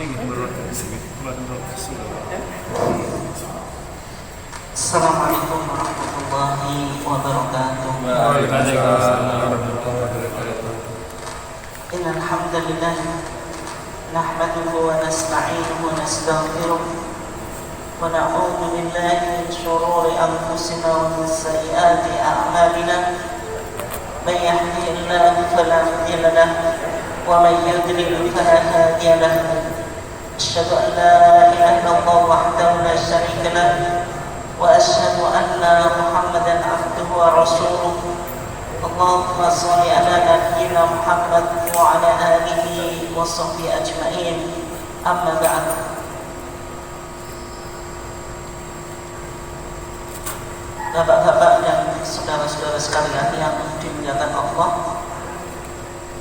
Assalamualaikum warahmatullahi wabarakatuh. Waalaikumsalam warahmatullahi wabarakatuh. Innal hamdalillah nahmaduhu wa nasta'inuhu wa nastaghfiruh wa na'udzu billahi min shururi anfusina wa min sayyiati a'malina. May yahdihillahu fala mudilla lahu wa may yudlil fala hadiya lahu. Asyhadu an la ilaha illallah wahdahu la syarika lahu wa asyhadu anna Muhammadan abduhu wa rasuluh. Allahumma shalli ala nabiyyina Muhammad wa ala alihi wa sahbihi ajma'in. Amma ba'd. Bapak-bapak dan saudara-saudara sekalian yang dimuliakan Allah,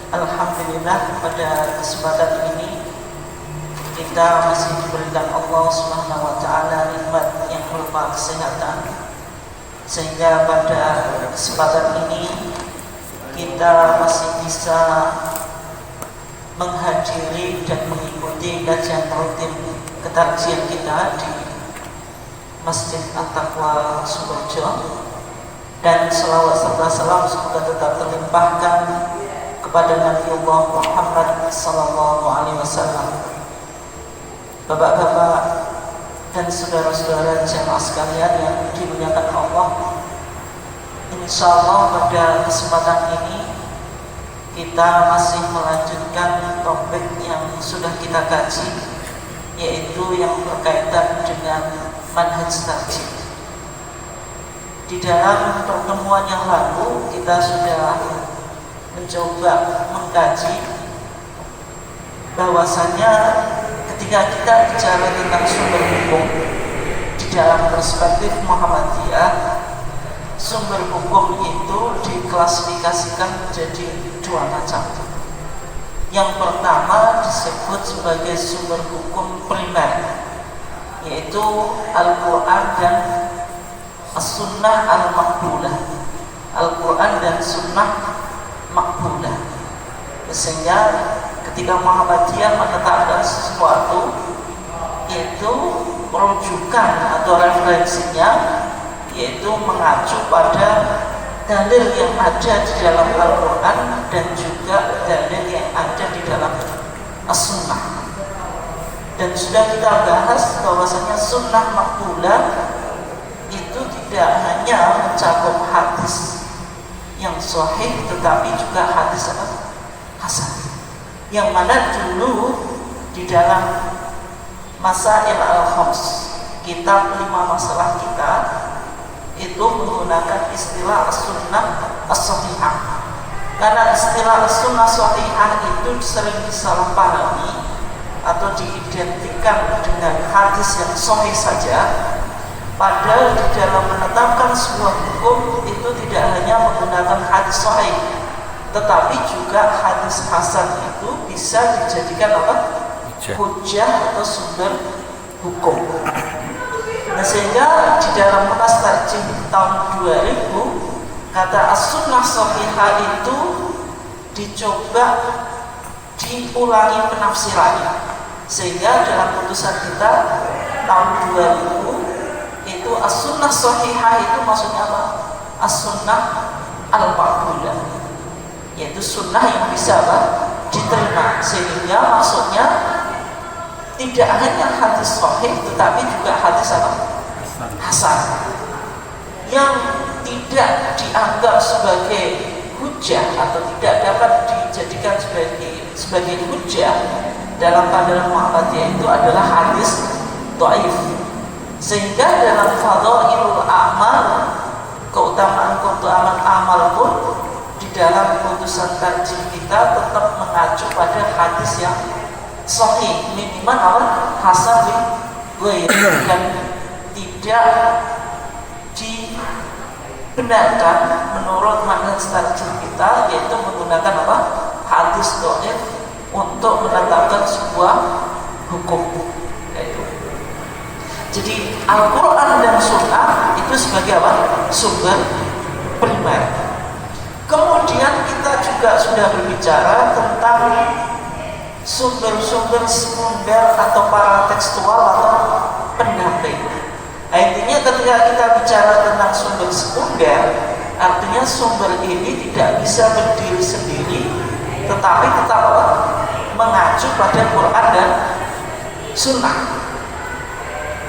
alhamdulillah pada kesempatan ini kita masih diberikan Allah Subhanahu wa taala nikmat yang berupa kesehatan, sehingga pada kesempatan ini kita masih bisa menghadiri dan mengikuti kajian rutin ketarjian kita di Masjid At-Taqwa Sukoharjo, dan selawat serta salam semoga tetap terlimpahkan kepada Nabiullah Muhammad sallallahu alaihi wasallam. Bapak-bapak dan saudara-saudara jamaah sekalian yang dimuliakan Allah, insyaallah pada kesempatan ini kita masih melanjutkan topik yang sudah kita kaji, yaitu yang berkaitan dengan manhaj tarjih. Di dalam pertemuan yang lalu kita sudah mencoba mengkaji bahwasanya ketika kita bicara tentang sumber hukum di dalam perspektif Muhammadiyah, sumber hukum itu diklasifikasikan menjadi dua macam. Yang pertama disebut sebagai sumber hukum primer, yaitu Al-Quran dan As-Sunnah Al-Maqbulah. Al-Quran dan Sunnah Maqbulah. Sehingga ketika Muhammadiyah menetapkan sesuatu, itu rujukan atau referensinya yaitu mengacu pada dalil yang ada di dalam Al-Quran dan juga dalil yang ada di dalam As-Sunnah. Dan sudah kita bahas bahwasanya Sunnah Maqbulah itu tidak hanya mencakup hadis yang sahih, tetapi juga hadis hasan, yang mana dulu di dalam Masail Al-Khams, kitab 5 masalah kita, itu menggunakan istilah As-Sunnah As-Sahihah. Karena istilah As-Sunnah As-Sahihah itu sering disalahpahami atau diidentikan dengan hadis yang sahih saja, padahal di dalam menetapkan sebuah hukum itu tidak hanya menggunakan hadis sahih, tetapi juga hadis hasan itu bisa dijadikan apa? Hujjah atau sumber hukum. Nah, sehingga di dalam Munas Tarjih tahun 2000, kata As-Sunnah Sahihah itu dicoba diulangi penafsirannya, sehingga dalam putusan kita tahun 2000 itu As-Sunnah Sahihah itu maksudnya apa? As-Sunnah Al-Maqbulah, yaitu sunnah yang bisa apa? Diterima, sehingga maksudnya tidak hanya hadis sahih tetapi juga hadis apa? Hasan, yang tidak dianggap sebagai hujjah atau tidak dapat dijadikan sebagai hujjah dalam pandangan Muhammadiyah itu adalah hadis dhaif. Sehingga dalam fadhailul a'mal, keutamaan amal pun di dalam putusan tarjih kita tetap mengacu pada hadis yang sahih, minimal apa? Hasan bin Ghair, dan tidak dibenarkan menurut manhaj tarjih kita, yaitu menggunakan apa? Hadis dhaif untuk menetapkan sebuah hukum. Jadi Al-Quran dan Sunnah itu sebagai apa? Sumber primer. Kemudian kita juga sudah berbicara tentang sumber-sumber sekunder atau paratekstual atau pendamping. Intinya ketika kita bicara tentang sumber sekunder, artinya sumber ini tidak bisa berdiri sendiri, tetapi tetap mengacu pada Quran dan Sunnah.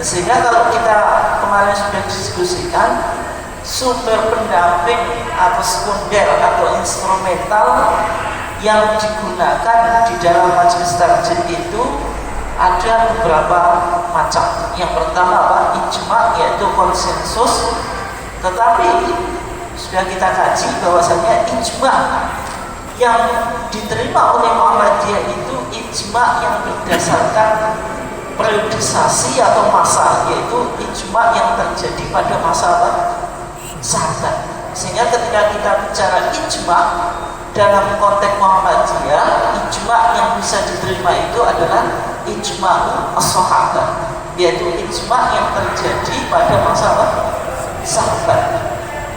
Sehingga kalau kita kemarin sudah diskusikan, sumber pendamping atau sekunder atau instrumental yang digunakan di dalam majelis tarjih itu ada beberapa macam. Yang pertama ijma, yaitu konsensus. Tetapi sudah kita kaji bahwasanya ijma yang diterima oleh Muhammadiyah itu ijma yang berdasarkan periodisasi atau masa, yaitu ijma yang terjadi pada masa sahabat. Sehingga ketika kita bicara ijma dalam konteks Muhammadiyah, ijma yang bisa diterima itu adalah ijma as-sahabat, yaitu ijma yang terjadi pada masa sahabat.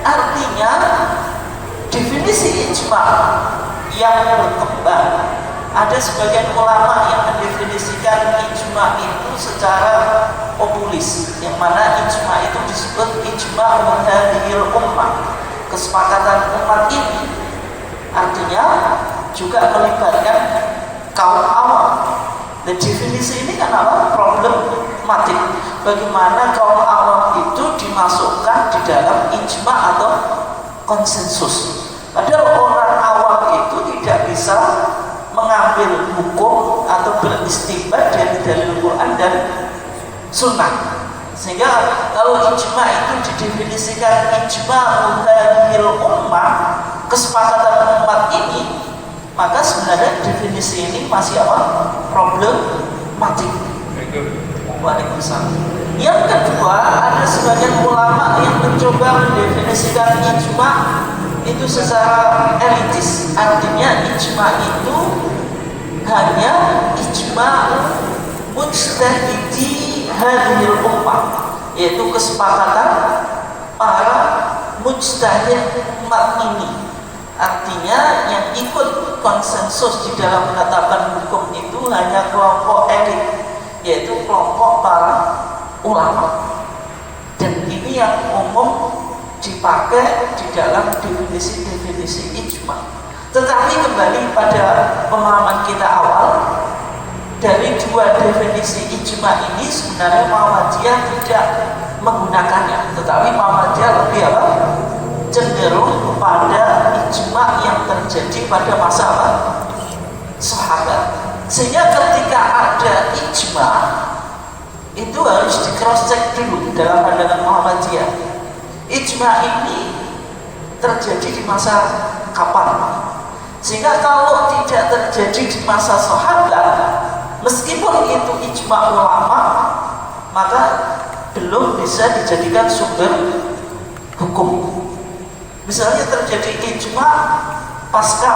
Artinya definisi ijma yang berkembang, ada sebagian ulama yang mendefinisikan ijma itu secara populis, yang mana ijma itu disebut ijma hadhil ummah, kesepakatan umat ini. Artinya juga melibatkan kaum awam. Dan definisi ini kan problematik. Bagaimana kaum awam itu dimasukkan di dalam ijma atau konsensus. Padahal orang awam itu tidak bisa mengambil hukum atau beristimbat dari dalil Quran dan Sunnah. Sehingga kalau ijma itu didefinisikan ijma hadhil ummah, kesepakatan umat ini, maka sebenarnya definisi ini masih problematik. Waalaikumsalam. Yang kedua, ada sebagian ulama yang mencoba mendefinisikan ijma itu secara elitis. Artinya ijma itu hanya ijma mujtahidi hadhil ummah, yaitu kesepakatan para mujtahid umat ini. Artinya yang ikut konsensus di dalam menetapkan hukum itu hanya kelompok elit, yaitu kelompok para ulama. Dan ini yang umum dipakai di dalam definisi-definisi ijma. Tetapi kembali pada pemahaman kita awal, dari dua definisi ijma ini sebenarnya Muhammadiyah tidak menggunakannya, tetapi Muhammadiyah lebih cenderung kepada ijma yang terjadi pada masa sahabat. Sehingga ketika ada ijma itu harus di cross check dulu dalam pandangan Muhammadiyah. Ijma ini terjadi di masa kapan? Sehingga kalau tidak terjadi di masa sahabat, meskipun itu ijma ulama, maka belum bisa dijadikan sumber hukum. Misalnya terjadi ijma pasca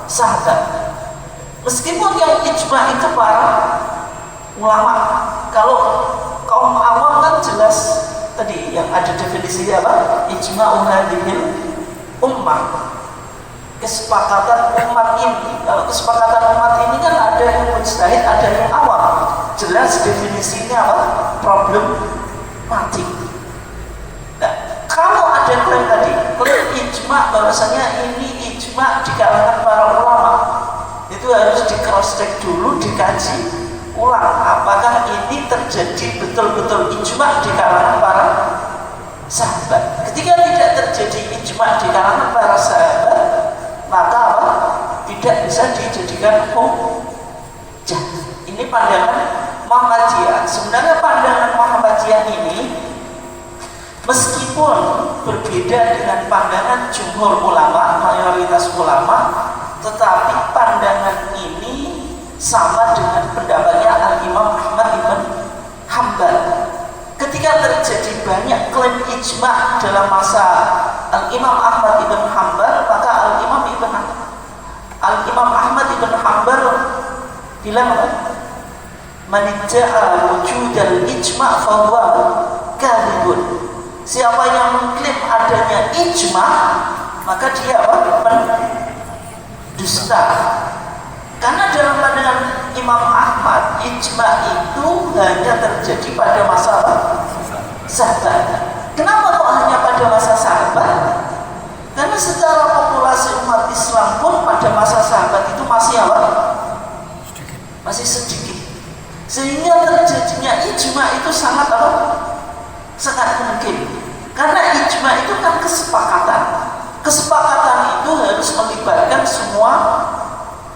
sahabat, meskipun yang ijma itu para ulama, kalau kaum awam kan jelas tadi yang ada definisinya ijma hadhil ummah, kesepakatan umat ini. Kalau kesepakatan umat ini kan ada yang mujtahid, ada yang awam, jelas definisinya problematik. Nah, kalau ada klaim tadi, klaim ijma bahwasanya ini ijma di kalangan para ulama, itu harus di cross check dulu, dikaji ulang apakah ini terjadi betul-betul ijma di kalangan para sahabat. Ketika tidak terjadi ijma di kalangan para sahabat, maka tidak bisa dijadikan hujjah. Ini pandangan Muhammadiyah. Sebenarnya pandangan Muhammadiyah ini meskipun berbeda dengan pandangan jumhur ulama, mayoritas ulama, tetapi pandangan ini sama dengan pendapatnya Al-Imam Ahmad ibn Hanbal. Ketika terjadi banyak klaim ijma dalam masa Al-Imam Ahmad ibn Hanbal, maka Al-Imam Ahmad ibn Hanbal bilang, man idda'a wujudal ijma' fa huwa kadhibun. Siapa yang mengklaim adanya ijma, maka dia pendusta. Karena dalam pandangan Imam Ahmad, ijma itu hanya terjadi pada masa sahabat. Kenapa kok hanya pada masa sahabat? Karena secara populasi umat Islam pun pada masa sahabat itu masih apa? Masih sedikit. Sehingga terjadinya ijma itu sangat apa? Sangat mungkin. Karena ijma itu kan kesepakatan. Kesepakatan itu harus melibatkan semua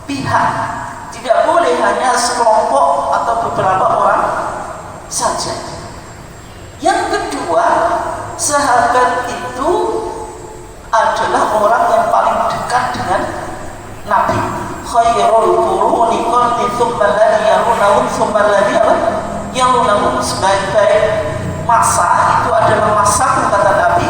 pihak. Tidak boleh hanya sekelompok atau beberapa orang saja. Yang kedua, sahabat itu adalah orang yang paling dekat dengan Nabi. Khairul quruni qarni tsumma alladhi yalunahum tsumma alladhi yalunahum. Sebaik-baik masa itu adalah masa kata Nabi,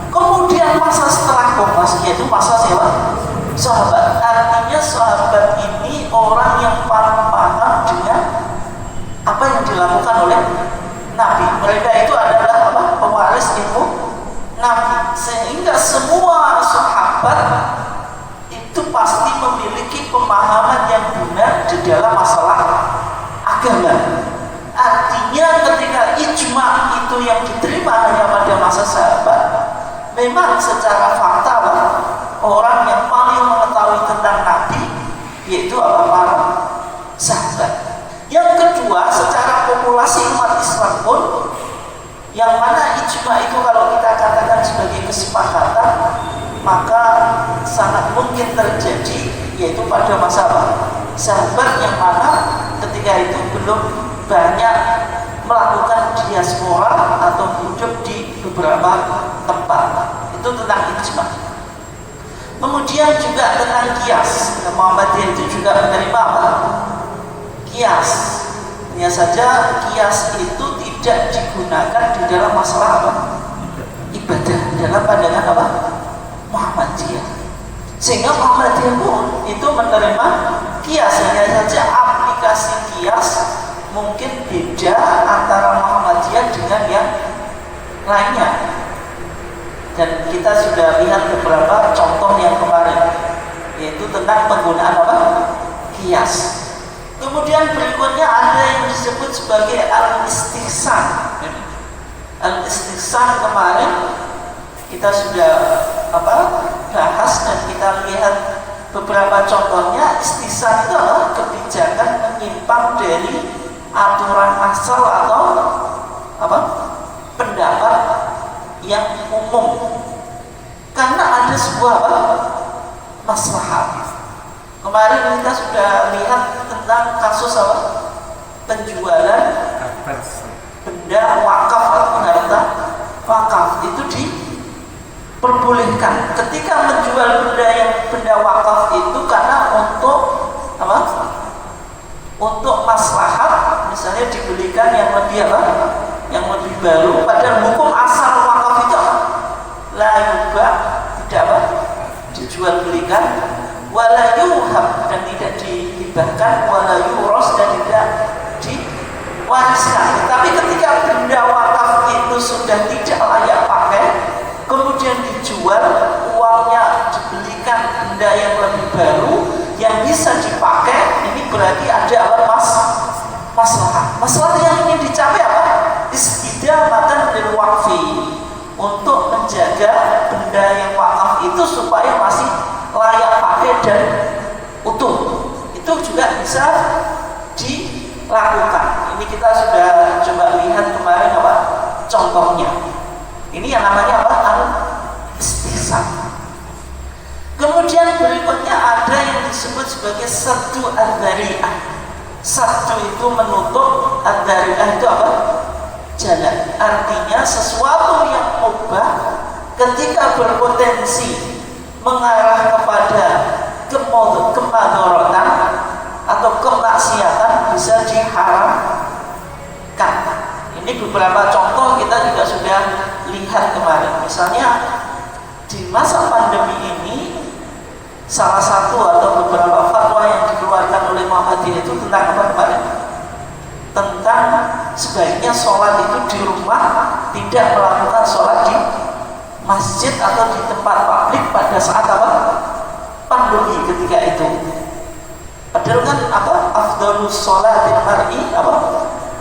kemudian masa setelahku, yaitu masa siapa? Sahabat. Artinya sahabat ini orang yang paling paham dengan apa yang dilakukan oleh Nabi. Mereka itu adalah apa? Pewaris ilmu Nabi. Sehingga semua sahabat itu pasti memiliki pemahaman yang benar di dalam masalah agama. Artinya ketika ijma itu yang diterima hanya pada masa sahabat, memang secara fakta orang yang paling mengetahui tentang Nabi yaitu para sahabat. Yang kedua, secara populasi umat Islam pun, yang mana ijma itu kalau kita katakan sebagai kesepakatan, maka sangat mungkin terjadi yaitu pada masa sahabat, yang mana ketika itu belum banyak melakukan diaspora atau hidup di beberapa tempat. Itu tentang ijma. Kemudian juga tentang kias. Muhammadiyah itu juga menerima apa? Kias. Hanya saja kias itu tidak digunakan di dalam masalah apa? Ibadah, dalam pandangan apa? Muhammadiyah. Sehingga Muhammadiyah pun itu menerima kias. Hanya saja aplikasi kias mungkin beda antara Muhammadiyah dengan yang lainnya. Dan kita sudah lihat beberapa contoh yang kemarin, yaitu tentang penggunaan apa? Kias. Kemudian berikutnya ada yang disebut sebagai al-istihsan. Al-istihsan kemarin kita sudah bahas dan kita lihat beberapa contohnya. Istihsan itu adalah kebijakan menyimpang dari aturan asal atau pendapat yang umum, karena ada sebuah maslahat. Kemarin kita sudah lihat tentang kasus penjualan benda wakaf atau harta wakaf itu diperbolehkan. Ketika menjual benda wakaf itu karena untuk maslahat, misalnya dibelikan yang lebih baru, padahal hukum asal wakaf itu la yubah, tidak dijual belikan, wala yuhab, dan tidak dihibahkan, wala yuros, dan tidak diwariskan. Tapi ketika benda wakaf itu sudah tidak layak pakai, kemudian dijual, uangnya dibelikan benda yang lebih baru yang bisa dipakai, ini berarti ada masalah. Masalah yang ingin dicapai apa? Istidamatan lil waqfi, untuk menjaga benda yang wakaf itu supaya masih layak pakai dan utuh. Itu juga bisa dilakukan. Ini kita sudah coba lihat kemarin contohnya. Ini yang namanya al-istihsan. Kemudian berikutnya ada yang disebut sebagai saddu adzari'ah. Saddu itu menutup, adzari'ah itu jalan. Artinya sesuatu yang mubah ketika berpotensi mengarah kepada kemadharatan atau kemaksiatan bisa diharamkan. Ini beberapa contoh kita juga sudah lihat kemarin. Misalnya di masa pandemi ini, salah satu atau beberapa fatwa yang dikeluarkan oleh Muhammadiyah itu tentang apa kemarin? Tentang sebaiknya sholat itu di rumah, tidak melakukan sholat di masjid atau di tempat publik pada saat pandemi ketika itu. Padahal kan afdalu sholatil mar'i apa?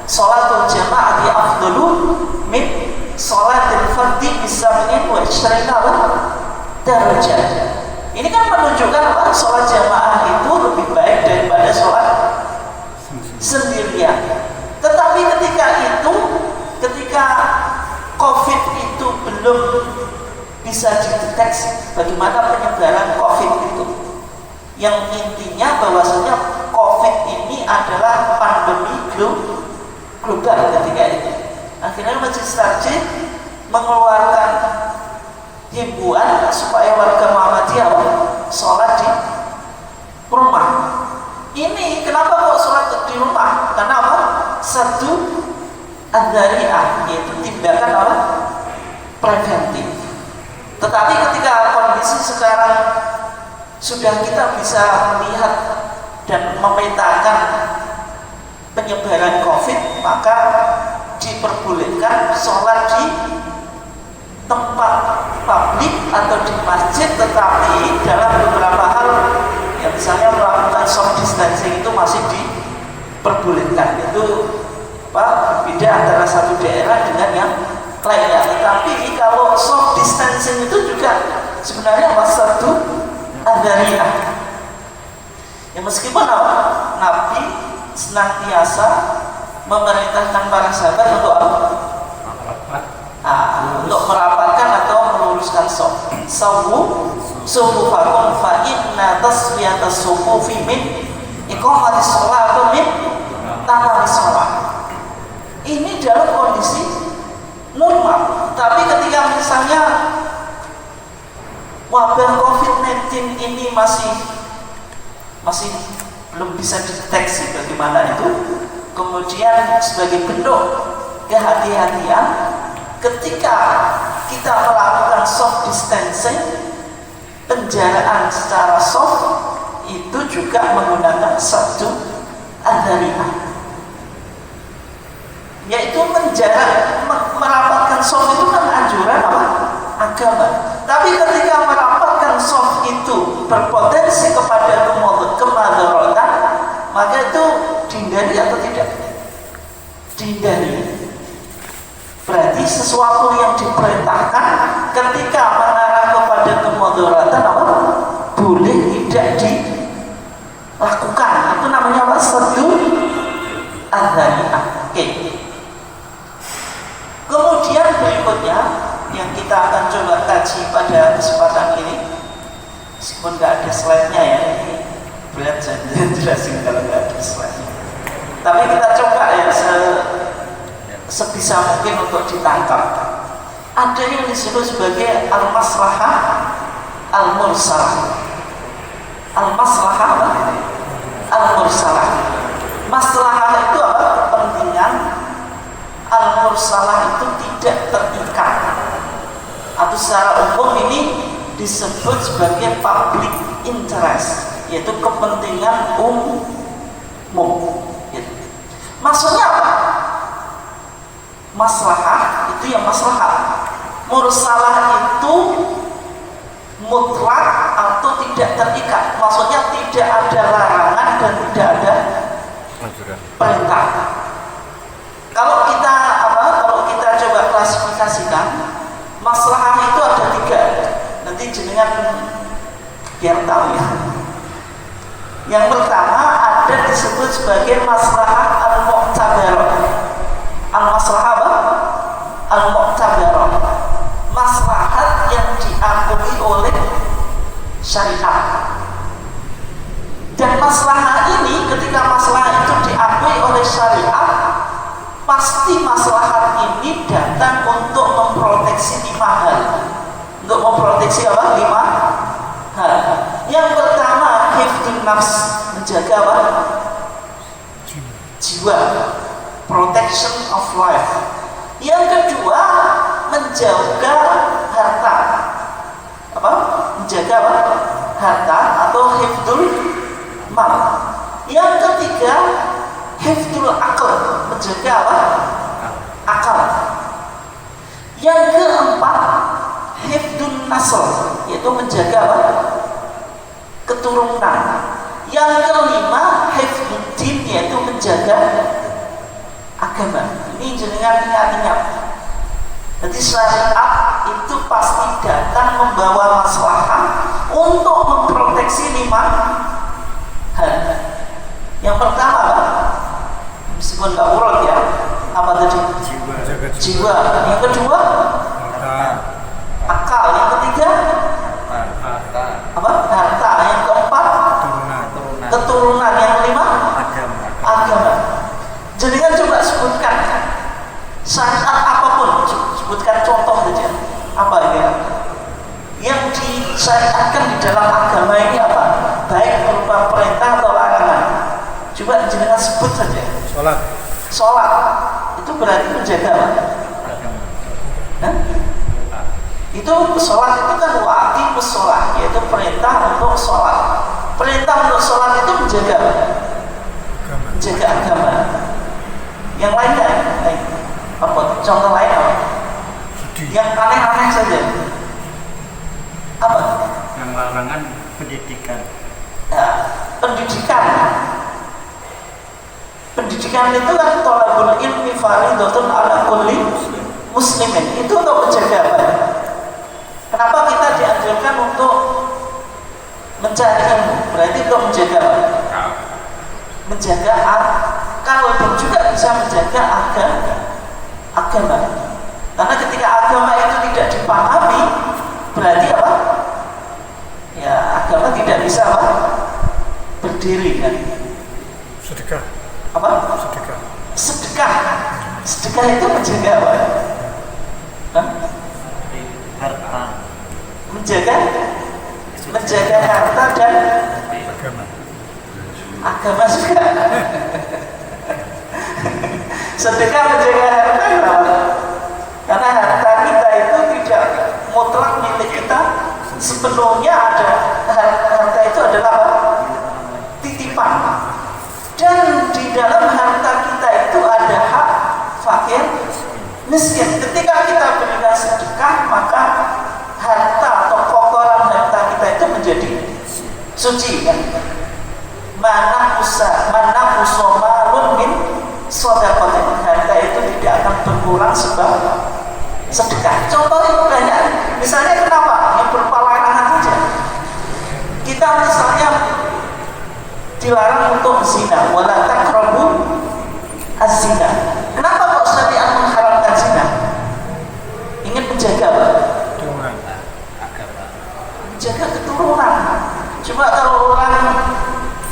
Sholatul jama'ati afdalu min sholatil fardhi bisab'in wa isyrina darajat. Ini kan menunjukkan apa? Sholat jamaah itu lebih baik daripada sholat sendirian. Tetapi ketika COVID itu belum bisa dideteksi bagaimana penyebaran COVID itu, yang intinya bahwasanya COVID ini adalah pandemi global ketika itu. Akhirnya Majelis Takjid mengeluarkan himbauan supaya warga Muhammadiyah sholat di rumah. Ini kenapa kok sholat di rumah? Karena apa? Satu, adzari'ah, yaitu tindakan apa? Preventif. Tetapi ketika kondisi sekarang sudah kita bisa melihat dan memetakan penyebaran COVID, maka diperbolehkan sholat di tempat publik atau di masjid, tetapi dalam beberapa hal, ya misalnya melakukan social distancing itu masih diperbolehkan. Itu berbeda antara satu daerah dengan yang lainnya. Tetapi kalau social distancing itu juga sebenarnya satu adzari'ah. Ya meskipun Nabi senantiasa memerintahkan para sahabat untuk untuk merapatkan atau meluruskan sufufakum fa inna tasfiyatas sufufi min iqamatis shalah atau min tamamis shalah. Ini dalam kondisi normal. Tapi ketika misalnya wabah COVID-19 ini masih belum bisa dideteksi bagaimana itu, kemudian sebagai bentuk kehati-hatian ketika kita melakukan soft distancing, penjaraan secara soft itu juga menggunakan satu adzari'ah, yaitu menjarak, merapatkan soft itu kan anjuran apa? Agama. Tapi ketika merapatkan soft itu berpotensi kepada kemadharatan, maka itu dihindari atau tidak? Dihindari. Berarti sesuatu yang diperintahkan ketika mengarah kepada kemadharatan apa? Boleh tidak dilakukan. Itu namanya apa? Satu adzari'ah. Oke. Kemudian berikutnya yang kita akan coba kaji pada kesempatan ini, meskipun nggak ada slide-nya ya, ini berat saya jelasin kalau nggak ada slide-nya. Tapi kita coba ya sebisa mungkin untuk ditangkap. Ada yang disebut sebagai al-maslahah al-mursalah. Al-maslahah al-mursalah. Maslahah itu apa? Kepentingan. Al-mursalah itu tidak terikat. Atau secara umum ini disebut sebagai public interest, yaitu kepentingan umum. Maksudnya apa? Maslahah itu yang maslahah. Mursalah itu mutlak atau tidak terikat. Maksudnya tidak ada larangan dan tidak ada perintah. Kalau kita coba klasifikasikan, maslahah itu ada tiga. Nanti jenengan biar tahu ya. Yang pertama ada disebut sebagai maslahah al-mu'tabarah. Al-maslahah apa? Al-mu'tabarah. Maslahat yang diakui oleh syariat. Dan maslahah ini, ketika maslahah itu diakui oleh syariat, pasti maslahat ini datang untuk memproteksi 5 hal. Untuk memproteksi apa? 5 hal. Yang pertama, hifdzun nafs, menjaga apa? Jiwa, protection of life. Yang kedua, menjaga harta. Apa? Menjaga apa? Harta atau hifdzul mal. Yang ketiga, hifdzul akal, menjaga apa? Akal. Yang keempat, hifdzun nasl, yaitu menjaga apa? Keturunan. Yang kelima, hifdzud din, dengan ingat-ingat. Jadi syariat itu pasti datang membawa maslahat untuk memproteksi 5 hal. Yang pertama, meskipun nggak urut ya, apa tadi? Jiwa. Yang kedua, akal. Yang ketiga, apa? Harta. Yang keempat, keturunan. Yang kelima, agama. Jadi kan coba sebutkan syariat apapun, sebutkan contoh saja. Apa ya? Yang disyariatkan di dalam agama ini apa? Baik berupa perintah atau larangan. Coba jenengan sebut saja. Sholat itu berarti menjaga apa? Itu sholat itu kan wa'aqimus sholat, yaitu perintah untuk sholat. Perintah untuk sholat itu menjaga apa? Menjaga agama. Yang lainnya apa? Contoh lain apa? Yang aneh-aneh saja. Apa? Yang larangan pendidikan. Nah, pendidikan. Pendidikan itu kan thalabul ilmi fardhatun ala kulli muslimin. Itu untuk menjaga apa? Kenapa kita dianjurkan untuk mencari ilmu? Berarti untuk menjaga apa? Menjaga akal dan juga bisa menjaga agama. Karena ketika agama itu tidak dipahami, berarti apa? Ya, agama tidak bisa apa? Berdiri kan? Sedekah. Apa? Sedekah. Sedekah itu menjaga apa? Harta. Menjaga harta dan agama juga. Sedekah menjaga harta kenapa? Karena harta kita itu tidak mutlak milik kita sepenuhnya. Ada harta itu adalah apa? Titipan. Dan di dalam harta kita itu ada hak fakir miskin. Ketika kita berikan sedekah, maka harta atau kotoran harta kita itu menjadi suci kan? Mana usomalun min sodakotin. Harta itu tidak akan berkurang sebab sedekah. Contohnya banyak. Misalnya kenapa? Yang berupa larangan saja. Kita misalnya dilarang untuk zina, wala taqrabu az-zina. Kenapa kok syariat mengharamkan zina? Ingin menjaga apa? Keturunan agama. Menjaga keturunan. Cuma kalau orang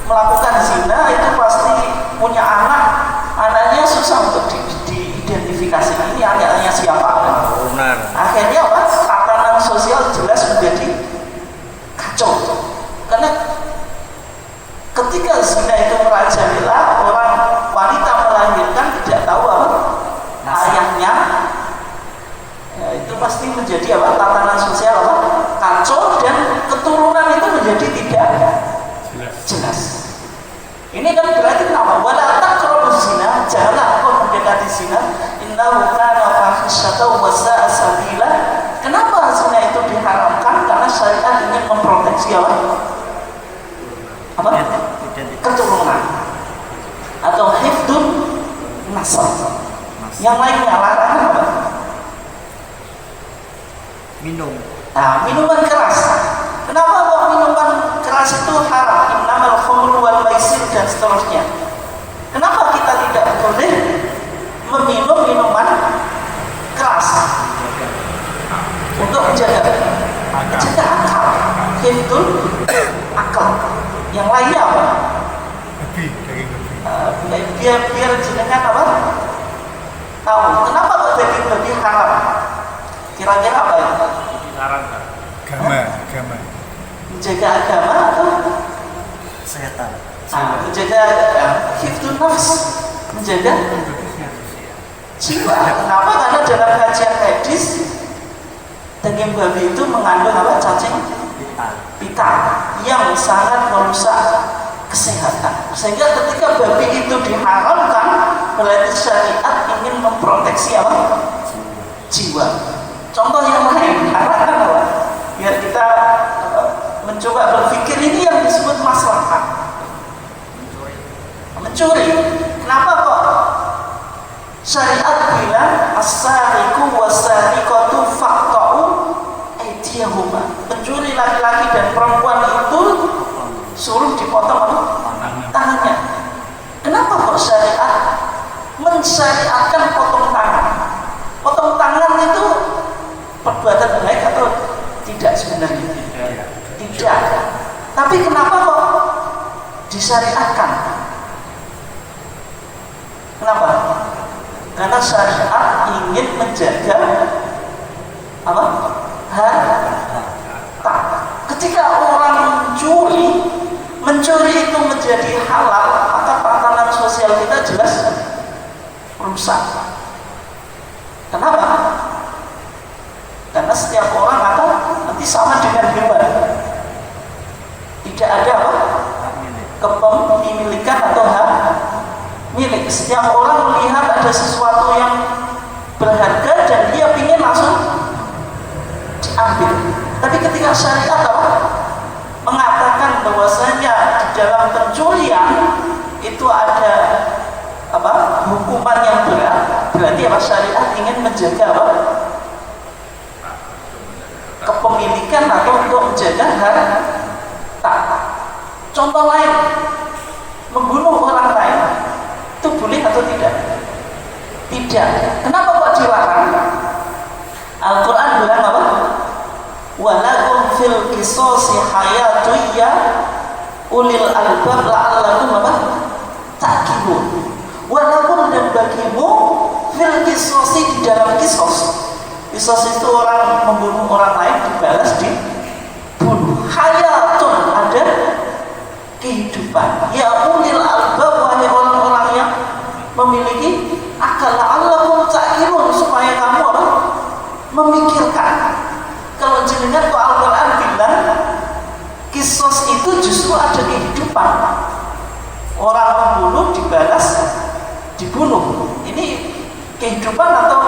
melakukan zina itu pasti punya anak, anaknya susah untuk diidentifikasi. Ini anaknya siapa? Keturunan. Akhirnya apa? Tatanan sosial jelas menjadi kacau. Karena ketika zina itu merajalela, orang wanita melahirkan tidak tahu apa ayahnya, ya, itu pasti menjadi apa? Tatanan sosial apa? Kacau, dan keturunan itu menjadi tidak jelas. Ini kan berarti kenapa? Wala taqrabuz zina, janganlah kau mendekati zina. Innahu kana fahisyatan wa sa'a sabila. Kenapa zina itu diharamkan? Karena syariat ingin memproteksi apa? Keturunan atau hifdun nasab. Yang lainnya larangan apa? Minum. Nah, minuman keras. Kenapa kok minuman keras itu haram? Innamal khamru wal maisir dan seterusnya. Kenapa kita tidak boleh meminum minuman keras? Untuk menjaga akal, hifdun akal. Yang lainnya apa? Biar jenengan apa? Tahu. Kenapa kok daging babi haram? Kira-kira apa itu? Dilarangkan. Agama. Menjaga agama atau Kesehatan. menjaga hifdun nafs, menjaga jiwa. Kenapa? Karena dalam kajian medis daging babi itu mengandung apa? Cacing pita yang sangat merusak kesehatan. Sehingga ketika babi itu diharamkan, berarti syariat ingin memproteksi apa? Jiwa. Contoh yang lain, haramkan apa? Biar kita mencoba berpikir, ini yang disebut maslahat. Mencuri. Kenapa kok syariat bilang as-sariqu was-sariqatu faqta'u aydiyahuma. Pencuri laki-laki dan perempuan itu suruh dipotong tangannya. Kenapa kok syariat mensyariatkan potong tangan? Potong tangan itu perbuatan baik atau tidak sebenarnya? Tidak. Tapi kenapa kok disyariatkan? Kenapa? Karena syariat ingin menjaga apa? Harta. Ketika orang mencuri itu menjadi halal, maka tatanan sosial kita jelas rusak. Kenapa? Karena setiap orang akan nanti sama dengan hewan. Tidak ada apa? Kepemilikan atau hak milik. Setiap orang melihat ada sesuatu yang berharga dan dia ingin langsung diambil. Tapi ketika syariat apa? Mengatakan bahwasanya di dalam pencurian itu ada apa? Hukuman yang berat. Berarti apa? Syariat ingin menjaga apa? Kepemilikan atau untuk menjaga harta. Contoh lain, membunuh orang lain itu boleh atau tidak? Tidak. Kenapa kok dilarang? Al-Quran bilang apa? Walakum fil qisasi hayatun ya ulil albab la'allakum apa? Ta'qilun. Walakum, dan bagimu fil qisasi, di dalam kisos. Kisos itu orang membunuh orang lain dibalas dibunuh. Hayatun, ada kehidupan. Ya ulil albab, wahai orang-orang yang memiliki akal, la'allakum ta'qilun, supaya kamu apa? Memikirkan. Kalau jenengan kok Al-Quran bilang kisos itu justru ada kehidupan. Orang membunuh dibalas dibunuh. Ini kehidupan atau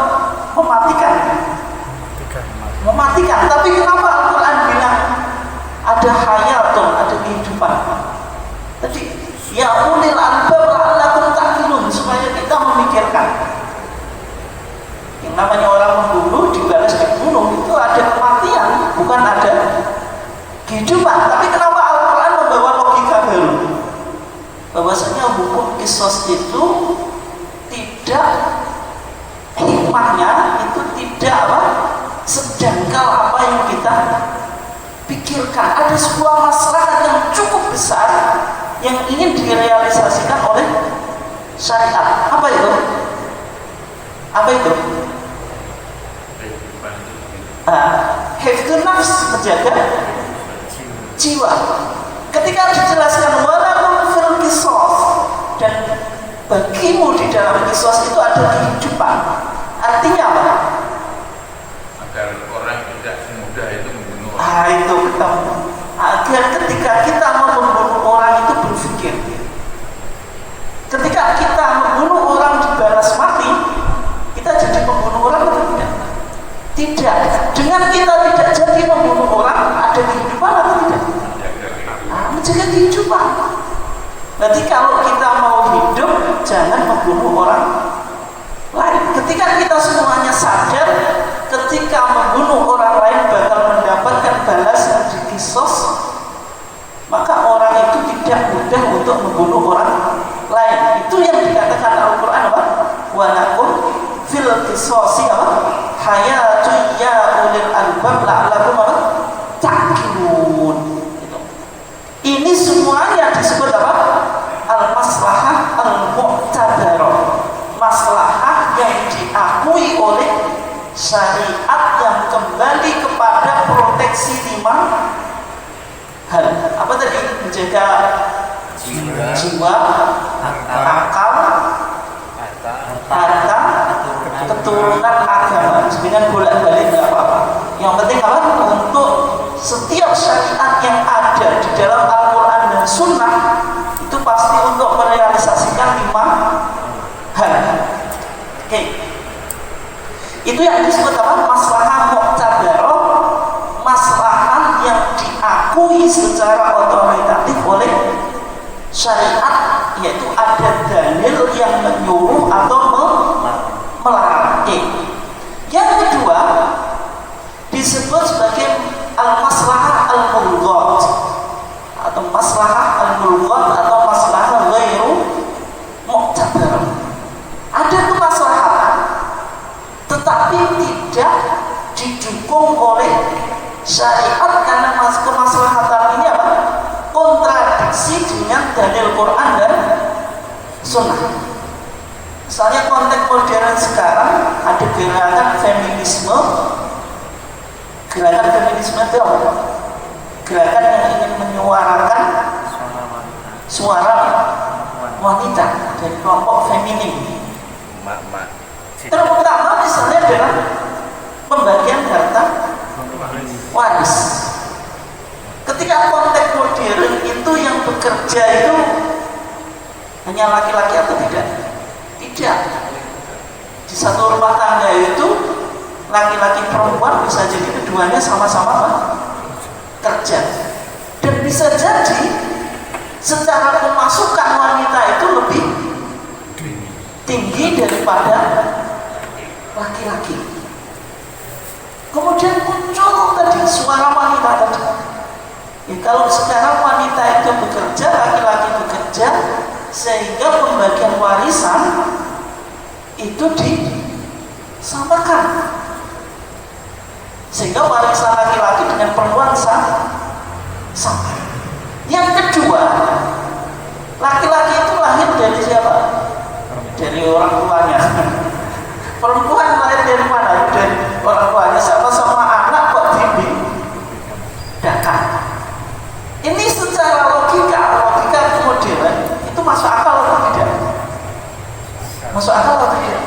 mematikan? Mematikan. Tapi kenapa Al-Quran bilang ada hayatun, ada kehidupan? Tadi ya ulil albab la'allakum ta'qilun, supaya kita memikirkan. Yang namanya orang membunuh dibalas dibunuh itu ada kematian, bukan ada kehidupan. Tapi kenapa Al-Quran membawa logika baru? Bahwasanya hukum kisos itu tidak, hikmahnya itu tidak apa? Sedangkal apa yang kita pikirkan. Ada sebuah maslahat yang cukup besar yang ingin direalisasikan oleh syariat. Apa itu? Apa itu? Hifdzun nafs, menjaga jiwa. Ketika dijelaskan walakum fil qisas, dan bagimu di dalam qisas itu ada kehidupan. Artinya apa? Agar orang tidak semudah itu membunuh. Itu ketemu. Agar ketika kita mau membunuh orang itu berpikir. Ketika kita membunuh orang dibalas mati, kita jadi membunuh orang atau tidak? Tidak. Dengan kita tidak jadi membunuh orang, ada kehidupan atau tidak? Menjaga kehidupan. Berarti kalau kita mau hidup, jangan membunuh orang lain. Ketika kita semuanya sadar, ketika membunuh orang lain bakal mendapatkan balasan di kisos, maka orang itu tidak mudah untuk membunuh orang lain. Itu yang dikatakan Al-Quran apa? Walakum fil qisasi apa? Hayatun ya ulil albab la'allakum apa? Ta'qilun. Ini semuanya disebut apa? Al-maslahah al-mu'tabarah. Maslahah yang diakui oleh syariat yang kembali kepada proteksi 5 hal. Apa tadi? Menjaga jiwa, akal, harta, keturunan, agama. Dengan bolak-balik nggak apa-apa. Yang penting apa? Untuk setiap syariat yang ada di dalam Al-Quran dan Sunnah itu pasti untuk merealisasikan 5 hal. Oke. Itu yang disebut apa? Maslahah mu'tabarah, maslahah yang diakui secara otoritatif oleh syariat, yaitu ada dalil yang menyuruh atau melarang. Yang kedua disebut sebagai al-maslahah al-mulghat atau maslahah al-mulghat atau maslahah ghairu mu'tabar. Ada kemaslahatan tetapi tidak didukung oleh syariat karena kemaslahatan ini apa? Kontradiksi dengan dalil Quran dan Sunnah. Misalnya konteks modern sekarang ada gerakan feminisme. Gerakan feminisme itu apa? Gerakan yang ingin menyuarakan suara wanita dari kelompok feminim. Terutama misalnya adalah pembagian harta waris. Ketika konteks modern itu yang bekerja itu hanya laki-laki atau tidak? Tidak. Di satu rumah tangga itu laki-laki perempuan bisa jadi keduanya sama-sama apa? Kerja. Dan bisa jadi secara pemasukan wanita itu lebih tinggi daripada laki-laki. Kemudian muncul tadi suara wanita tadi. Ya, kalau sekarang wanita itu bekerja, laki-laki bekerja, sehingga pembagian warisan itu disamakan. Sehingga warisan laki-laki dengan perempuan sama. Yang kedua, laki-laki itu lahir dari siapa? Dari orang tuanya. Perempuan lahir dari mana? Dari orang tuanya. Sama-sama anak kok dibedakan. Ini secara logika modern itu masuk akal atau tidak? Masuk akal atau tidak?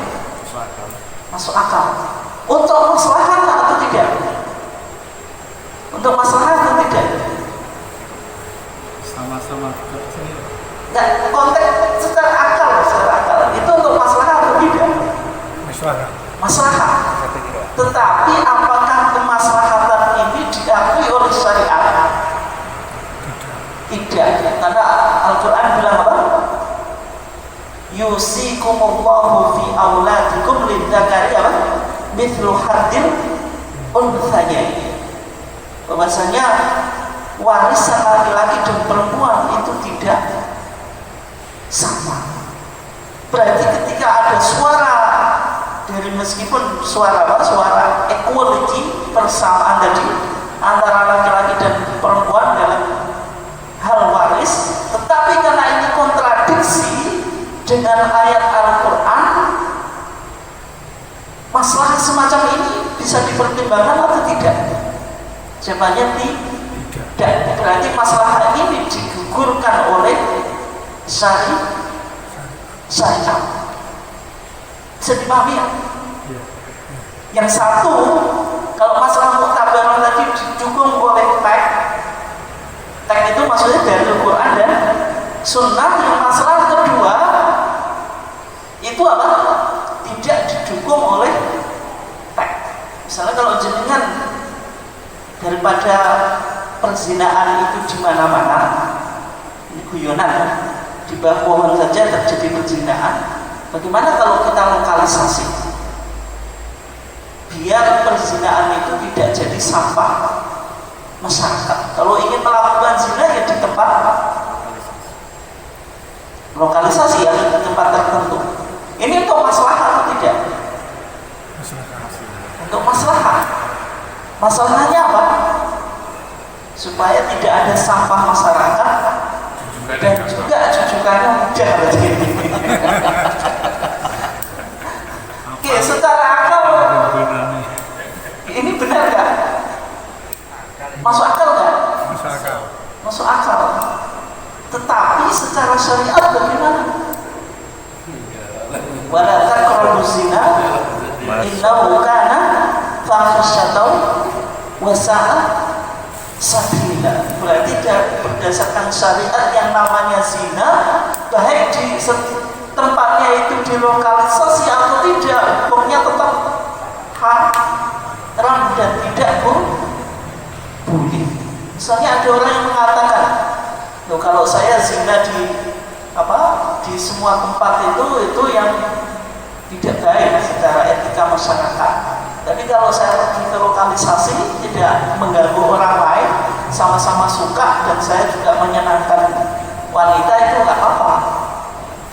Masuk akal. Untuk maslahat atau tidak? Untuk maslahat atau tidak? Sama-sama Nah, konteks secara akal itu untuk maslahat atau tidak? masalah. Maslahat. Tetapi apakah kemaslahatan ini diakui oleh syariat? Tidak. Karena Al-Quran bilang apa? Yusikumullahu fi auladikum lidzakari apa? Mithlu hadzil unthayain. Bahwasanya warisan laki-laki dan perempuan itu tidak sama. Berarti ketika ada suara dari meskipun suara equality, persamaan tadi antara laki-laki dan perempuan dalam hal waris, tetapi karena ini kontradiksi dengan ayat Al-Quran, masalah semacam ini bisa dipertimbangkan atau tidak? Jawabannya tidak. Berarti masalah ini digugurkan oleh syariat. Bisa dipahami ya? Yang satu, kalau masalah muktabar tadi didukung oleh teks itu maksudnya dari Al-Quran dan Sunnah. Yang masalah kedua itu apa? Tidak didukung oleh teks. Misalnya kalau jenengan daripada perzinaan itu di mana-mana, ini guyonan, di bawah pohon saja terjadi perzinaan. Bagaimana kalau kita lokalisasi? Biar perzinaan itu tidak jadi sampah masyarakat. Kalau ingin melakukan zina ya di tempat lokalisasi, ya di tempat tertentu. Ini untuk masalah atau tidak? Untuk masalah. Masalahnya apa? Supaya tidak ada sampah masyarakat dan juga jujukannya mudah. Oke, secara akal ini benar nggak? Masuk akal nggak? Masuk akal. Tetapi secara syariat bagaimana? Wala taqrabuz zina innahu kana fahisyatan wa sa'a sabila. Berarti berdasarkan syariat yang namanya zina, baik di tempatnya itu dilokalisasi atau tidak, hukumnya tetap haram dan tidak boleh. Misalnya ada orang yang mengatakan, loh, kalau saya zina di semua tempat itu yang tidak baik secara etika masyarakat. Tapi kalau saya pergi ke lokalisasi tidak mengganggu orang lain, sama-sama suka dan saya juga menyenangkan wanita, itu nggak apa-apa,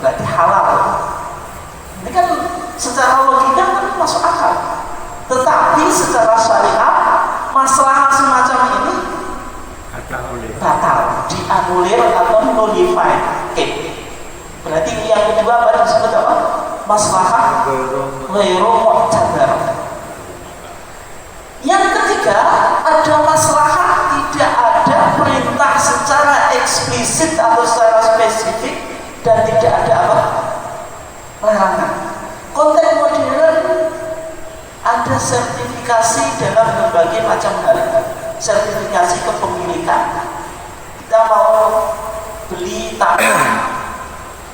berarti halal. Ini kan secara logika kan masuk akal. Tetapi secara syariat masalah semacam ini batal, dianulir atau nullified. Oke. Berarti yang kedua apa disebut apa? Maslahat ghairu mu'tabar. Yang ketiga, ada maslahat tidak ada perintah secara eksplisit atau secara spesifik dan tidak ada apa? Larangan. Konteks modern ada sertifikasi dalam berbagai macam hal. Sertifikasi kepemilikan. Kita mau beli tanah,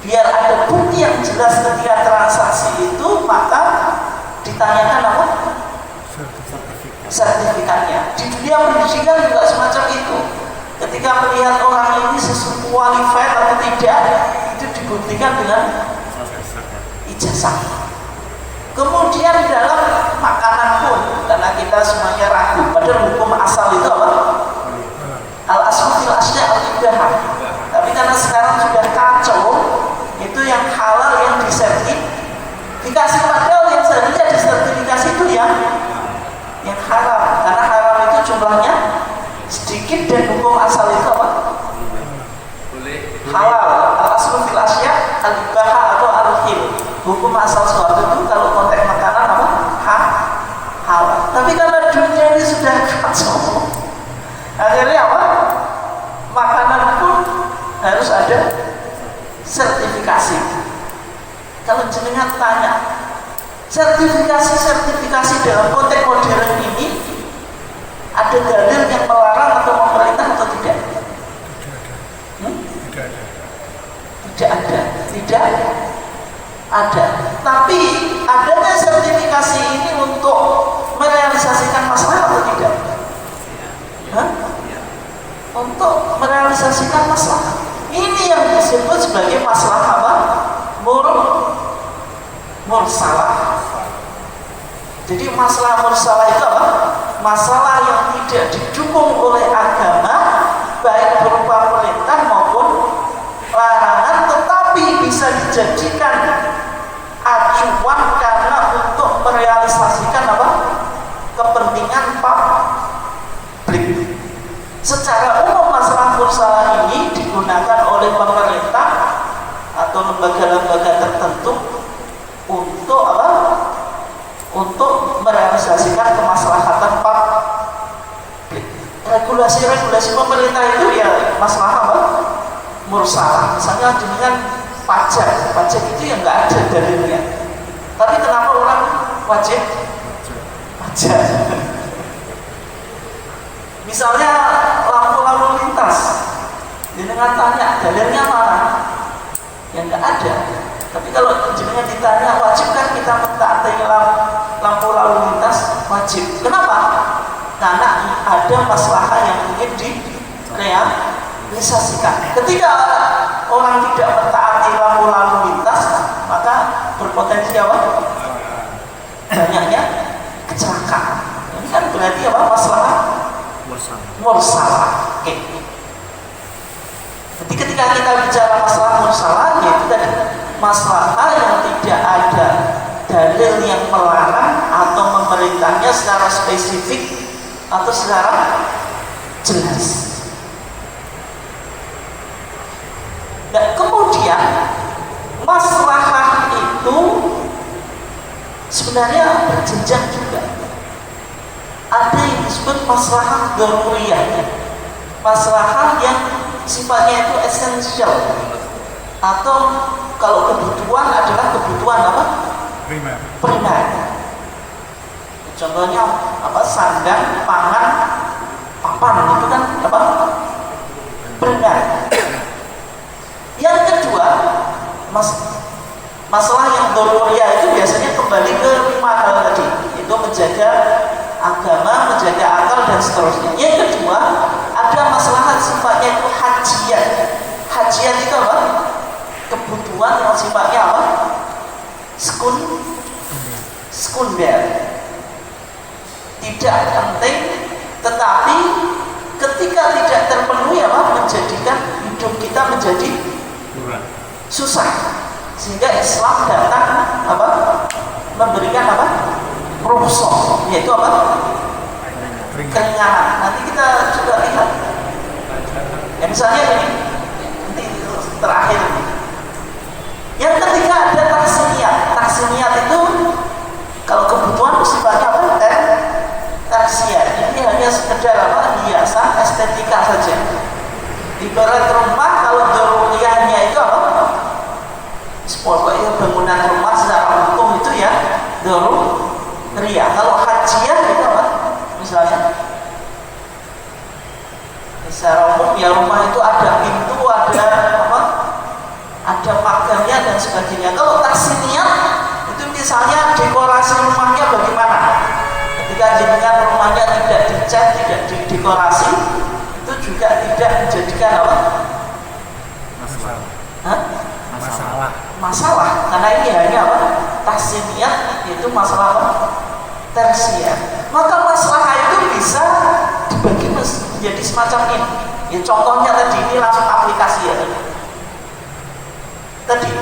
biar ada bukti yang jelas ketika transaksi itu, maka ditanyakan apa? Sertifikatnya. Di dunia pendidikan juga semacam itu. Ketika melihat orang ini sesuatu qualified atau tidak, itu dibuktikan dengan ijazah. Kemudian dalam makanan pun, karena kita semuanya ragu, padahal hukum asal itu apa? Al-aslu fil asya' al-ibahah. Tapi karena sekarang sudah kacau, itu yang halal yang disertifikasi, padahal yang seharusnya disertifikasi itu yang haram, karena haram itu jumlahnya sedikit dan hukum asal itu apa? Halal. Al-aslu fil asya' al-ibahah atau al-hil. Hukum asal suatu itu kalau konteks makanan apa? Halal. Tapi karena dunia ini sudah kacau, akhirnya apa? Makanan pun harus ada sertifikasi. Kalau jenengan tanya, sertifikasi dalam konteks modern ini ada dalil yang melarang atau memerintah atau tidak? Tidak ada. Tapi adanya sertifikasi ini untuk merealisasikan masalah atau tidak? Untuk merealisasikan masalah. Ini yang disebut sebagai masalah apa? Mursalah. Jadi masalah mursalah itu apa? Masalah yang tidak didukung oleh agama, baik berupa perintah maupun larangan, tetapi bisa dijadikan acuan karena untuk merealisasikan apa? Kepentingan publik. Secara umum masalah mursalah ini digunakan oleh pemerintah atau lembaga-lembaga tertentu untuk apa? Untuk merealisasikan kemaslahatan publik. Regulasi-regulasi pemerintah itu ya masalah apa? Mursalah. Misalnya dengan pajak itu yang nggak ada dalilnya. Tapi kenapa orang wajib pajak? Misalnya lampu lalu lintas, jenengan tanya dalilnya mana? Yang nggak ada. Tapi kalau jenengan ditanya wajibkah kita mentaati lampu lalu lintas? Wajib. Kenapa? Karena ada masalah yang ingin direalisasikan. Ketika orang tidak mentaati lampu lalu lintas, maka berpotensi apa? Banyaknya kecelakaan. Ini kan berarti apa? Masalah mursalah. Oke. Jadi ketika kita bicara masalah mursalah, yaitu tadi masalah yang tidak ada dalil yang melarang atau memerintahnya secara spesifik atau secara jelas. Dan kemudian masalah itu sebenarnya berjenjang juga. Ada yang disebut masalah daruriyah, masalah yang sifatnya itu esensial, atau kalau kebutuhan adalah kebutuhan apa? Primer. Contohnya apa? Sandang, pangan, papan, itu kan apa? Primer. Yang kedua, masalah yang daruriyah itu biasanya kembali ke 5 hal tadi, itu menjaga agama, menjaga akal dan seterusnya. Yang kedua, ada masalah sifatnya itu hajiat. Hajiat itu apa? Kebutuhan yang sifatnya apa? Sekunder. tidak penting, tetapi ketika tidak terpenuhi menjadikan hidup kita menjadi susah, sehingga Islam datang memberikan rukhsah, yaitu keringanan. Nanti kita coba lihat ya, misalnya ini nanti terakhir ini. Yang ketiga ada taksiniat itu kalau kebutuhan sifatnya tersier. Ini hanya sekedar hiasan estetika saja. Ibarat rumah kalau daruriyahnya itu pokoknya bangunan rumah secara hukum itu ya daruriyah. Kalau hajiah itu misalnya secara umum ya rumah itu ada pintu, ada pagarnya dan sebagainya. Kalau taksiniat itu misalnya dekorasi rumahnya bagaimana? Ketika jenengan rumahnya tidak dicat, tidak didekorasi, itu juga tidak menjadikan masalah. Karena ini hanya taksiniat, yaitu masalah tersier. Maka masalah itu bisa dibagi menjadi semacam ini. Ya, contohnya tadi ini langsung aplikasi ya. Tadi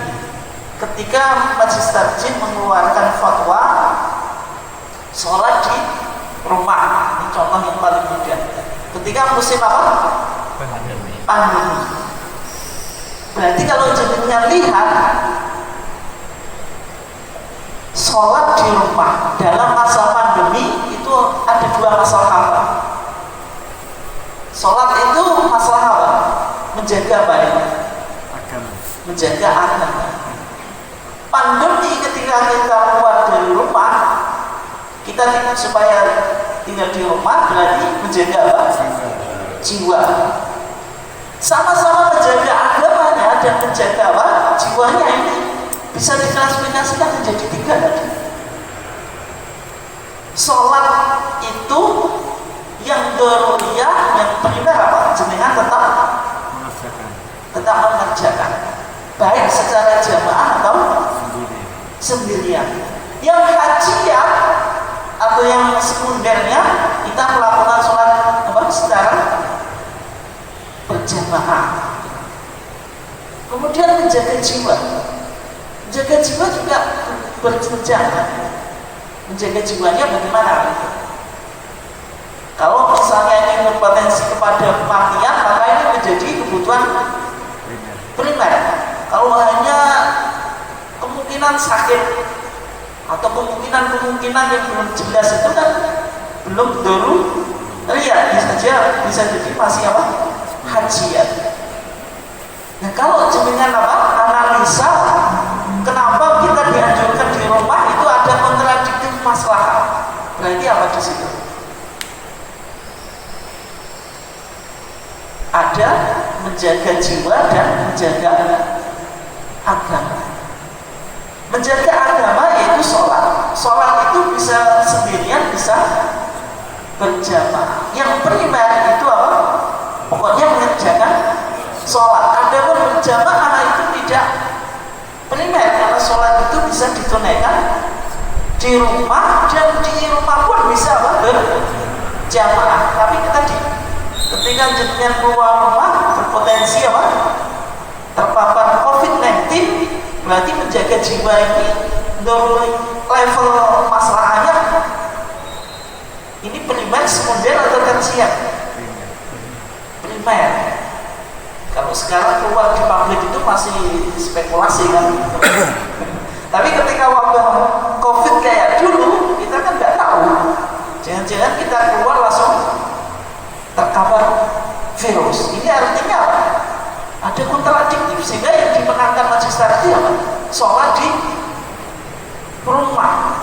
ketika Majelis Tarjih mengeluarkan fatwa sholat di rumah, ini contoh yang paling mudah. Ketika musim pandemi. Berarti kalau jenengan lihat sholat di rumah dalam masa pandemi itu ada dua masalah. Sholat itu masalah menjaga menjaga agama. Pandemi ketika kita keluar dari rumah, kita supaya tinggal di rumah berarti menjaga jiwa. Sama-sama menjaga agamanya dan menjaga jiwanya. Ini bisa diklasifikasikan menjadi tiga tadi. Sholat itu yang daruriyah, yang primer jenengan tetap mengerjakan, baik secara jamaah atau sendirian. Yang hajiat atau yang sekundernya kita melakukan sholat secara berjamaah. Kemudian menjaga jiwa juga berjenjang. Menjaga jiwanya bagaimana? Kalau misalnya ini berpotensi kepada kematian, maka ini menjadi kebutuhan primer. Kalau hanya kemungkinan sakit atau kemungkinan yang belum jelas itu kan belum daruriyah, bisa jadi masih hajiat. Nah, kalau jenengan analisa kenapa kita dianjurkan di rumah, itu ada kontradiktif maslahat. Berarti apa di situ? Ada menjaga jiwa dan menjaga agama. Menjaga agama yaitu sholat. Sholat itu bisa sendirian, bisa berjamaah. Yang primer itu pokoknya mengerjakan sholat. Adapun berjamaah itu tidak primer, karena sholat itu bisa ditunaikan di rumah, dan di rumah pun bisa berjamaah. Tapi tadi ketika jenengan keluar rumah berpotensi terpapar COVID-19, berarti menjaga jiwa ini level masalahnya ini primer, sekunder atau tersier? Primer. Kalau sekarang keluar di publik itu masih spekulasi kan. Tapi ketika wabah COVID kayak dulu, kita kan nggak tahu. Jangan-jangan kita keluar langsung terkapar virus. Ini artinya apa? Ada kontradiktif, sehingga yang dimenangkan Majelis Tarjih sholat di rumah.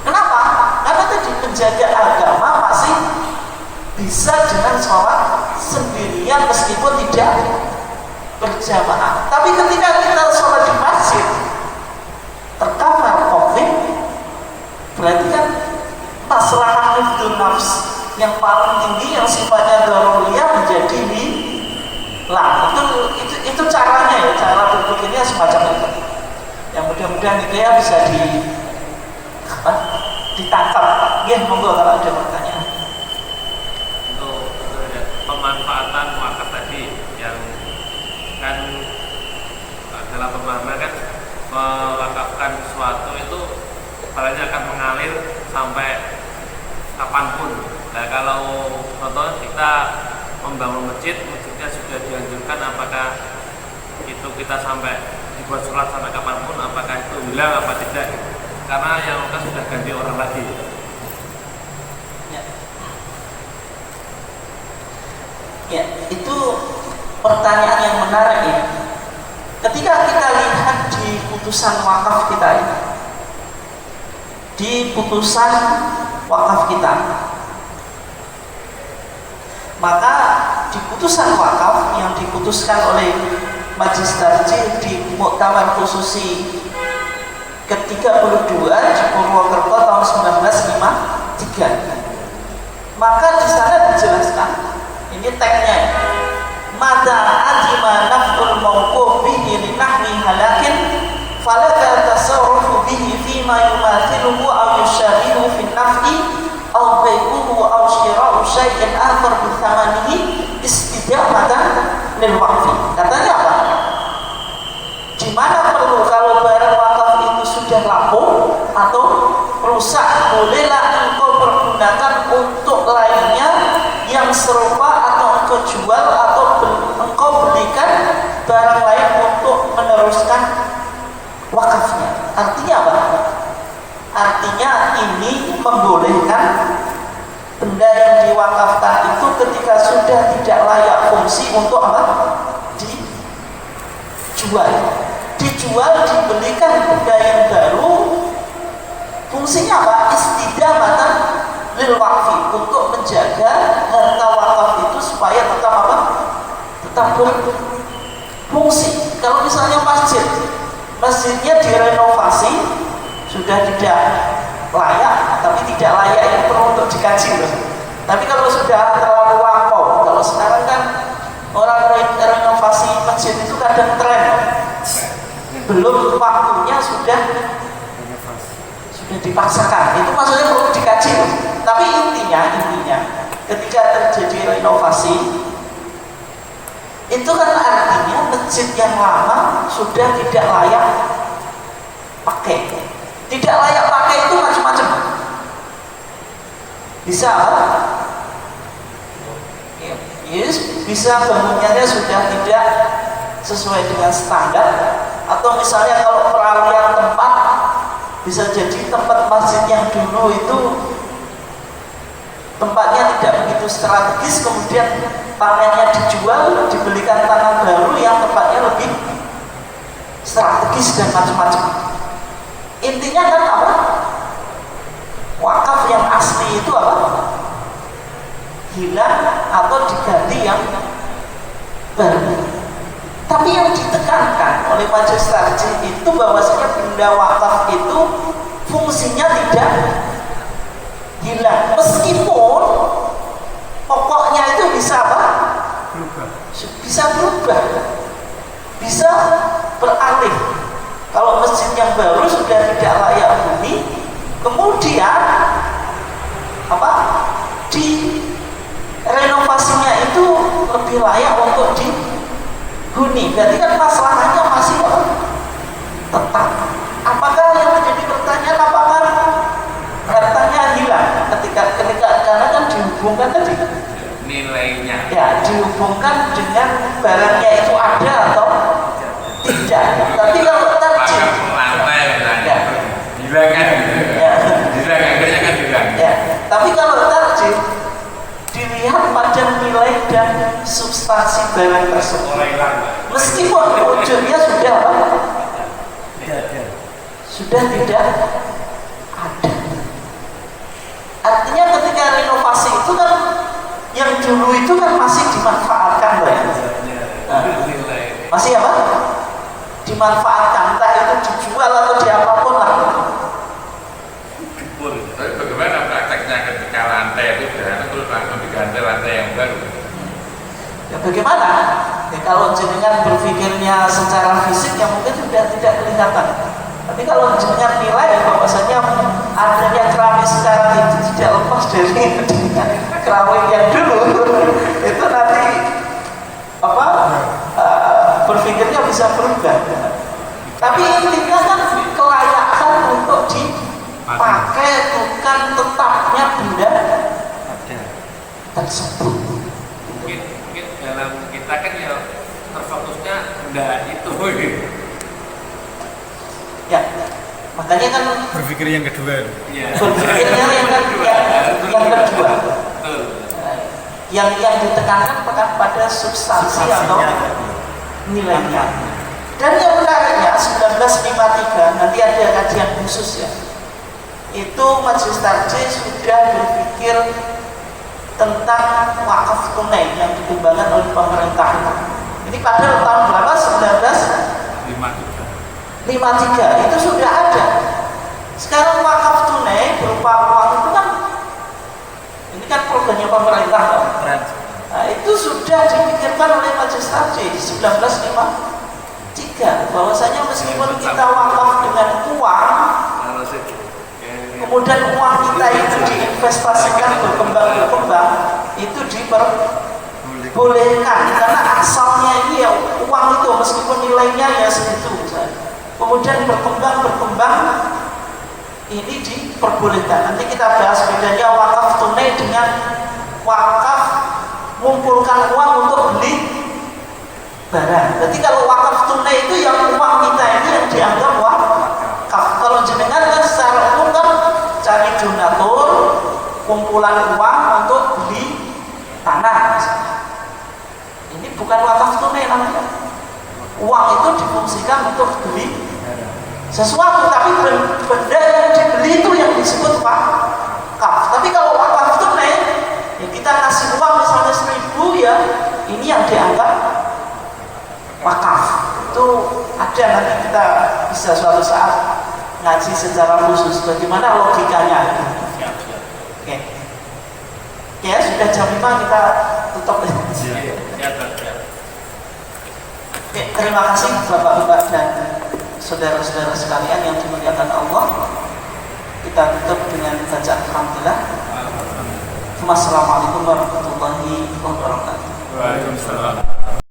Kenapa? Karena tadi menjaga agama masih bisa dengan sholat sendirian meskipun tidak berjamaah. Tapi ketika kita sholat di masjid terkapar COVID, berarti kan masalah hifdzun nafs yang paling tinggi yang sifatnya daruriyah menjadi hilang. Itu caranya ya, cara berpikirnya semacam itu. Yang mudah-mudahan itu ya bisa ditangkap. Ya, monggo kalau ada pertanyaan. pemanfaatan wakaf tadi yang kan dalam pemahaman kan mewakafkan sesuatu itu barangnya akan mengalir sampai kapanpun. Nah kalau contoh kita membangun masjid, masjidnya sudah dianjurkan, apakah itu kita sampai dibuat surat sampai kapanpun, apakah itu hilang apa tidak? Karena yang wakaf sudah ganti orang lagi. Ya, itu pertanyaan yang menarik ya. Ketika kita lihat di putusan wakaf kita ini, di putusan wakaf kita, maka di putusan wakaf yang diputuskan oleh Majelis Tarjih di Muktamar Khususi ke-32 di Purwokerto tahun 1953, maka di sana dijelaskan, ini teksnya, mata adima naf'ul mawquf bihi li nahwi halakin falaka tasarrufu bihi fima yumathiluhu aw yushabihu fi naf'i aw bai'uhu aw shira'u syai'in akhar bi thamanihi istijabatan lil waqfi. Katanya apa? Di mana perlu kalau barang wakaf itu sudah lapuk atau rusak, bolehlah engkau pergunakan untuk lainnya yang serupa, atau engkau jual atau engkau belikan barang lain untuk meneruskan wakafnya. Artinya apa? Artinya ini membolehkan benda yang diwakafkan itu ketika sudah tidak layak fungsi untuk apa? Dijual, dibelikan benda yang baru. Fungsinya apa? Istidamatan lil waqfi, untuk menjaga harta wakaf itu supaya tetap apa? Tetap berfungsi. Kalau misalnya masjidnya direnovasi, sudah tidak layak, tapi tidak layak itu perlu untuk dikaji loh. Tapi kalau sudah terlalu lampau, kalau sekarang kan orang renovasi masjid itu kadang tren, belum waktunya sudah dipaksakan, itu maksudnya perlu dikaji loh. Tapi intinya ketika terjadi renovasi itu kan artinya masjid yang lama sudah tidak layak pakai. Tidak layak pakai itu macam-macam. Bisa apa? Yes, bisa bangunannya sudah tidak sesuai dengan standar, atau misalnya kalau peralihan tempat, bisa jadi tempat masjid yang dulu itu tempatnya tidak begitu strategis, kemudian tanahnya dijual, dibelikan tanah baru yang tempatnya lebih strategis dan macam-macam. Intinya kan apa? Wakaf yang asli itu apa? Hilang atau diganti yang baru. Tapi yang ditekankan oleh Majelis Tarjih itu bahwasanya benda wakaf itu fungsinya tidak hilang, meskipun pokoknya itu bisa apa? Bisa berubah, bisa beralih. Kalau masjid yang baru sudah tidak layak huni, kemudian apa? Di renovasinya itu lebih layak untuk dihuni. Berarti kan masalahnya masih tetap. Apakah yang menjadi pertanyaan, apakah hartanya hilang ketika karena kan dihubungkan tadi nilainya, ya dihubungkan dengan barangnya itu ada atau tidak. Tapi kalau tarjih lantai ya, hilang kan, ya, hilang akhirnya kan hilang. ya. Tapi kalau tarjih dilihat pada nilai dan substansi barang tersebut. Meskipun wujudnya sudah apa? Sudah tidak ada. Artinya ketika renovasi itu kan yang dulu itu kan masih dimanfaatkan, ya. Nah, masih apa? Dimanfaatkan, entah itu dijual atau diapapun lah. Tapi bagaimana prakteknya ketika lantai itu sudah terus langsung diganti lantai yang baru? Ya bagaimana? Ya, kalau jenengan berpikirnya secara fisik ya mungkin sudah tidak kelihatan. Tapi kalau jenengan nilai bahwasanya adanya keramik sekarang itu tidak lepas dari keramik yang dulu. itu nanti apa berpikirnya bisa berubah. Tapi intinya kan kelayakan untuk dipakai, bukan tetapnya benda tersebut. Mungkin dalam kita kan ya terfokusnya benda itu. Ya, makanya kan Berpikir yang kedua. Iya. berpikirnya yang kedua. Betul. Yang ditekankan pada substansi atau nilainya. Dan yang menariknya 1953 nanti ada kajian khusus ya. Itu Majelis Tarjih sudah berpikir tentang wakaf tunai yang dikembangkan oleh pemerintah. Ini pada tahun berapa? 1953 itu sudah ada. Sekarang wakaf tunai berupa uang itu kan, ini kan programnya pemerintah kan? Nah, itu sudah dipikirkan oleh Majelis Tarjih di 1953 bahwasanya meskipun kita wakaf dengan uang, kemudian uang kita itu diinvestasikan berkembang, itu diperbolehkan karena asalnya ini ya uang itu meskipun nilainya ya segitu misalnya. Kemudian berkembang ini diperbolehkan. Nanti kita bahas bedanya wakaf tunai dengan wakaf mengumpulkan uang untuk beli barang. Jadi kalau wakaf tunai itu yang uang kita ini yang dianggap wakaf. Kalau jenengan kan secara umum kan cari donatur, kumpulan uang untuk beli tanah misalnya. Ini bukan wakaf tunai namanya. Uang itu difungsikan untuk beli sesuatu, tapi benda yang dibeli itu yang disebut wakaf. Tapi kalau wakaf tunai, ya kita kasih uang misalnya 1.000 ya, ini yang dianggap wakaf. Itu ada, nanti kita bisa suatu saat ngaji secara khusus bagaimana logikanya. Oke. Ya sudah jam 5 kita tutup. Oke, terima kasih Bapak-Bapak dan saudara-saudara sekalian yang dimuliakan Allah. Kita tutup dengan bacaan alhamdulillah. Wassalamualaikum warahmatullahi wabarakatuh. Waalaikumsalam.